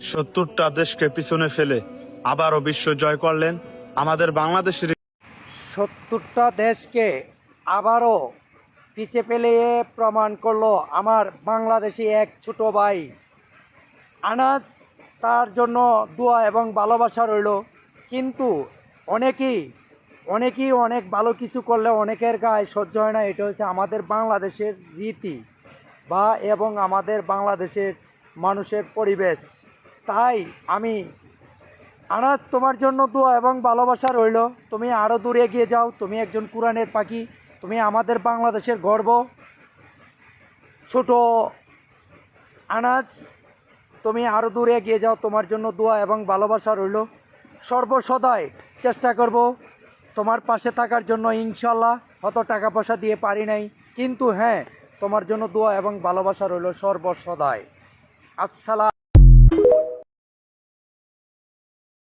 70টা দেশকে পিছনে ফেলে আবারও বিশ্ব জয় করলেন আমাদের বাংলাদেশের। 70টা দেশকে আবারও পিছে ফেলিয়ে প্রমাণ করলো আমার বাংলাদেশি এক ছোট ভাই আনাস। তার জন্য দোয়া এবং ভালোবাসা রইল। কিন্তু অনেকেই অনেকেই অনেক ভালো কিছু করলে অনেকের গায়ে সহ্য হয় না। এটা হচ্ছে আমাদের বাংলাদেশের রীতি বা এবং আমাদের বাংলাদেশের মানুষের পরিবেশ। তাই আমি আনাজ, তোমার জন্য দোয়া এবং ভালোবাসা রইল। তুমি আরও দূরে এগিয়ে যাও। তুমি একজন কোরআনের পাখি, তুমি আমাদের বাংলাদেশের গর্ব। ছোট আনাজ, তুমি আরও দূরে এগিয়ে যাও। তোমার জন্য দোয়া এবং ভালোবাসা রইল। সর্বসদাই চেষ্টা করব তোমার পাশে থাকার জন্য। ইনশাল্লাহ হয়তো টাকা পয়সা দিয়ে পারি নাই, কিন্তু হ্যাঁ, তোমার জন্য দোয়া এবং ভালোবাসা রইল সর্বসদাই। আসসালাম।